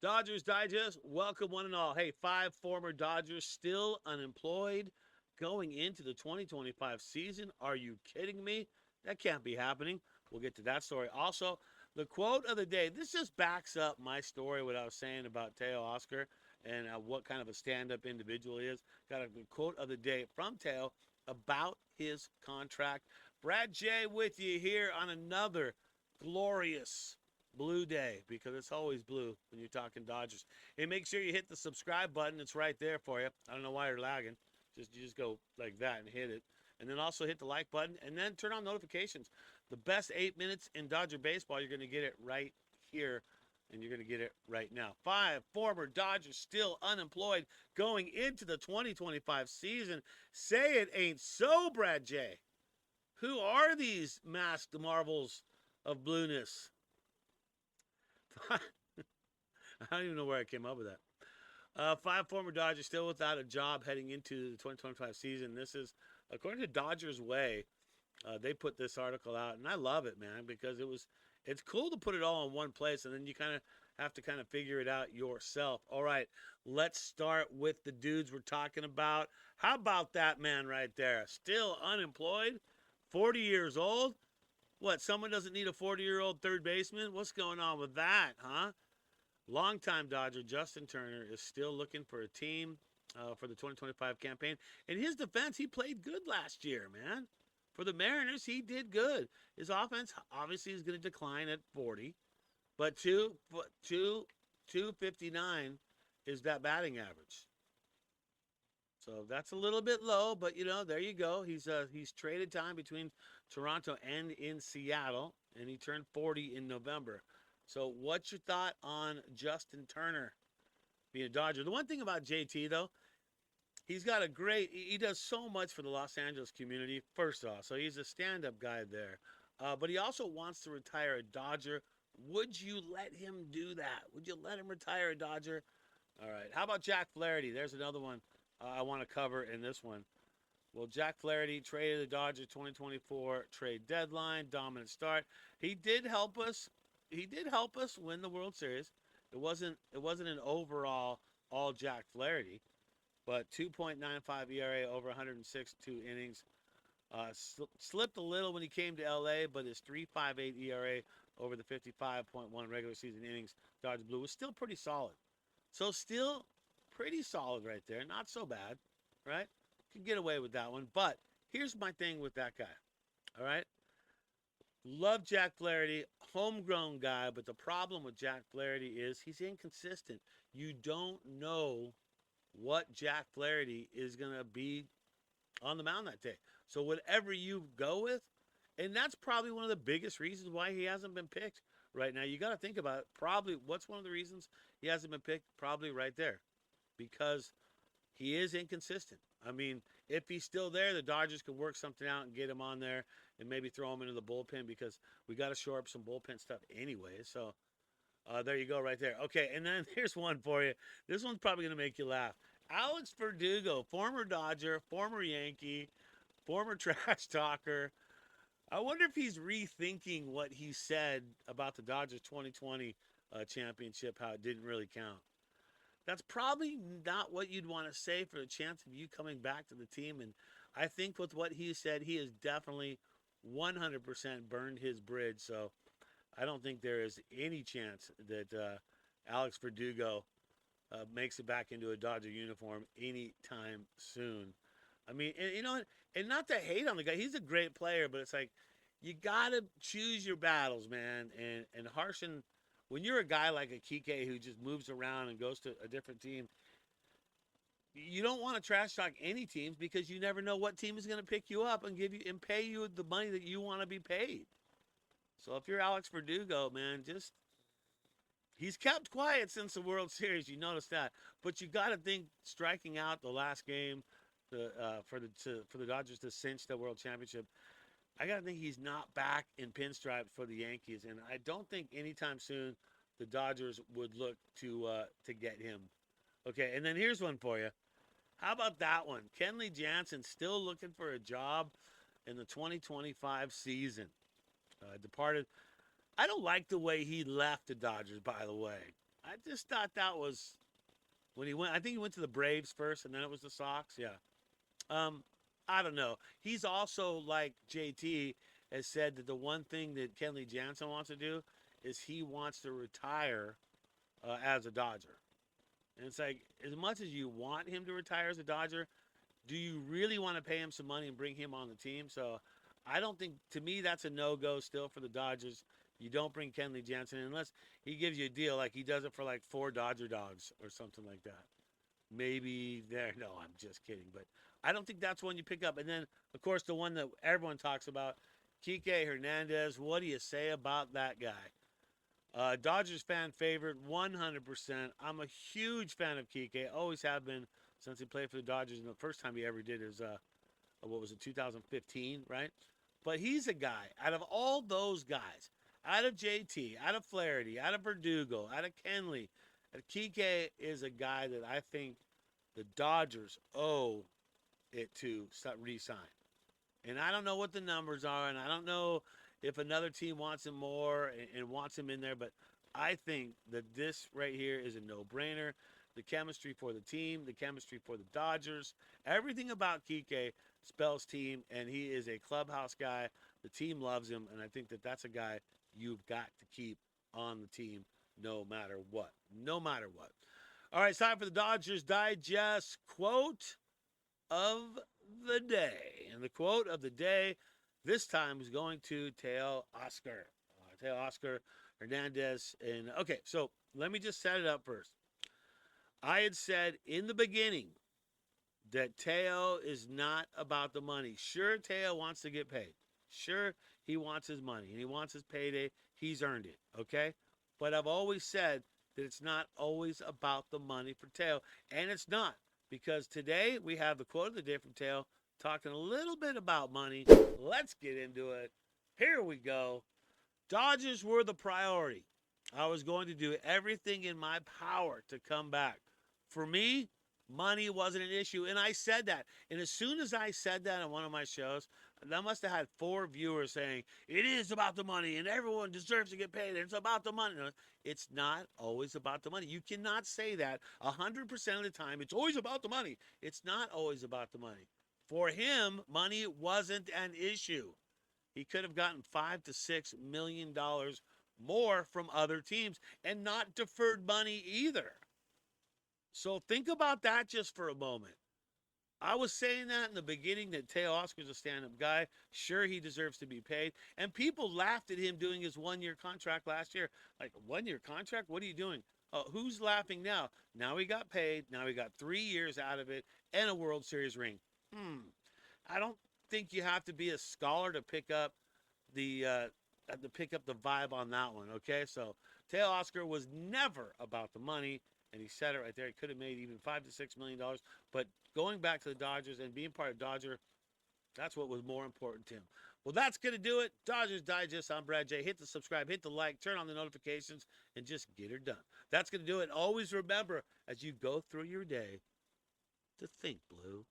Dodgers Digest, welcome one and all. Hey, 5 former Dodgers still unemployed going into the 2025 season. Are you kidding me? That can't be happening. We'll get to that story. Also, the quote of the day. This just backs up my story, what I was saying about Teo Oscar and what kind of a stand up individual he is. Got a quote of the day from Teo about his contract. Brad J with you here on another glorious Blue Day, because it's always blue when you're talking Dodgers. Hey, make sure you hit the subscribe button. It's right there for you. I don't know why you're lagging. You just go like that and hit it. And then also hit the like button and then turn on notifications. The best 8 minutes in Dodger baseball, you're going to get it right here, and you're going to get it right now. 5 former Dodgers still unemployed going into the 2025 season. Say it ain't so, Brad J. Who are these masked marvels of blueness? I don't even know where I came up with that. 5 former Dodgers still without a job heading into the 2025 season. This is, according to Dodgers Way, they put this article out, and I love it, man, because it's cool to put it all in one place, and then you kind of have to kind of figure it out yourself. All right, let's start with the dudes we're talking about. How about that man right there? Still unemployed, 40 years old. What, someone doesn't need a 40-year-old third baseman? What's going on with that, huh? Longtime Dodger Justin Turner is still looking for a team for the 2025 campaign. In his defense, he played good last year, man. For the Mariners, he did good. His offense obviously is going to decline at 40, but 259 is that batting average. So that's a little bit low, but there you go. He's traded time between Toronto and in Seattle, and he turned 40 in November. So what's your thought on Justin Turner being a Dodger? The one thing about JT, though, he does so much for the Los Angeles community, first off. So he's a stand-up guy there. But he also wants to retire a Dodger. Would you let him do that? Would you let him retire a Dodger? All right. How about Jack Flaherty? There's another one I want to cover in this one. Well, Jack Flaherty traded the Dodgers 2024 trade deadline, dominant start. He did help us. He did help us win the World Series. It wasn't an overall all Jack Flaherty, but 2.95 ERA over 162 innings. Slipped a little when he came to LA, but his 3.58 ERA over the 55.1 regular season innings Dodgers Blue was still pretty solid. So still pretty solid right there. Not so bad, right? Can get away with that one. But here's my thing with that guy. All right. Love Jack Flaherty, homegrown guy, but the problem with Jack Flaherty is he's inconsistent. You don't know what Jack Flaherty is going to be on the mound that day. So whatever you go with, and that's probably one of the biggest reasons why he hasn't been picked right now. You got to think about it. Probably what's one of the reasons he hasn't been picked? Probably right there. Because he is inconsistent. I mean, if he's still there, the Dodgers could work something out and get him on there and maybe throw him into the bullpen, because we got to shore up some bullpen stuff anyway. So there you go right there. Okay, and then here's one for you. This one's probably going to make you laugh. Alex Verdugo, former Dodger, former Yankee, former trash talker. I wonder if he's rethinking what he said about the Dodgers 2020 championship, how it didn't really count. That's probably not what you'd want to say for the chance of you coming back to the team. And I think with what he said, he has definitely 100% burned his bridge. So I don't think there is any chance that Alex Verdugo makes it back into a Dodger uniform anytime soon. I mean, and not to hate on the guy. He's a great player, but it's like you got to choose your battles, man. And Harshen, when you're a guy like a Kiké who just moves around and goes to a different team, you don't want to trash talk any teams, because you never know what team is going to pick you up and give you and pay you the money that you want to be paid. So if you're Alex Verdugo, man, he's kept quiet since the World Series. You notice that, but you got to think striking out the last game for the Dodgers to cinch the World Championship. I got to think he's not back in pinstripes for the Yankees, and I don't think anytime soon the Dodgers would look to get him. Okay, and then here's one for you. How about that one? Kenley Jansen still looking for a job in the 2025 season. Departed. I don't like the way he left the Dodgers, by the way. I just thought that was when he went. I think he went to the Braves first, and then it was the Sox. Yeah. Um, I don't know. He's also like JT has said that the one thing that Kenley Jansen wants to do is he wants to retire as a Dodger. And it's like, as much as you want him to retire as a Dodger, do you really want to pay him some money and bring him on the team? So I don't think, to me, that's a no-go still for the Dodgers. You don't bring Kenley Jansen unless he gives you a deal like he does it for like 4 Dodger dogs or something like that. Maybe there. No, I'm just kidding. But I don't think that's one you pick up. And then, of course, the one that everyone talks about, Kiké Hernandez. What do you say about that guy? Dodgers fan favorite, 100%. I'm a huge fan of Kiké. Always have been since he played for the Dodgers. And the first time he ever did is, what was it, 2015, right? But he's a guy, out of all those guys, out of JT, out of Flaherty, out of Verdugo, out of Kenley, Kiké is a guy that I think the Dodgers owe it to re-sign. And I don't know what the numbers are, and I don't know if another team wants him more and wants him in there, but I think that this right here is a no-brainer. The chemistry for the team, the chemistry for the Dodgers, everything about Kiké spells team, and he is a clubhouse guy. The team loves him, and I think that that's a guy you've got to keep on the team no matter what. No matter what. All right, it's time for the Dodgers Digest quote of the day. And the quote of the day this time is going to Teoscar Hernandez. And okay, so let me just set it up first. I had said in the beginning that Teo is not about the money. Sure, Teo wants to get paid. Sure, he wants his money and he wants his payday. He's earned it, okay? But I've always said that it's not always about the money for Teo, and it's not. Because today we have the quote of the day from Teo talking a little bit about money. Let's get into it. Here we go. Dodgers were the priority. I was going to do everything in my power to come back. For me, money wasn't an issue, and I said that. And as soon as I said that on one of my shows, I must have had 4 viewers saying, it is about the money, and everyone deserves to get paid. It's about the money. No, it's not always about the money. You cannot say that 100% of the time. It's always about the money. It's not always about the money. For him, money wasn't an issue. He could have gotten $5 to $6 million more from other teams and not deferred money either. So think about that just for a moment. I was saying that in the beginning that Teoscar's a stand-up guy. Sure, he deserves to be paid. And people laughed at him doing his 1-year contract last year. Like, 1-year contract? What are you doing? Who's laughing now? Now he got paid. Now he got 3 years out of it and a World Series ring. I don't think you have to be a scholar to pick up the vibe on that one, okay? So Teoscar was never about the money. And he said it right there. He could have made even $5 to $6 million. But going back to the Dodgers and being part of Dodger, that's what was more important to him. Well, that's going to do it. Dodgers Digest. I'm Brad J. Hit the subscribe, hit the like, turn on the notifications, and just get her done. That's going to do it. Always remember, as you go through your day, to think blue.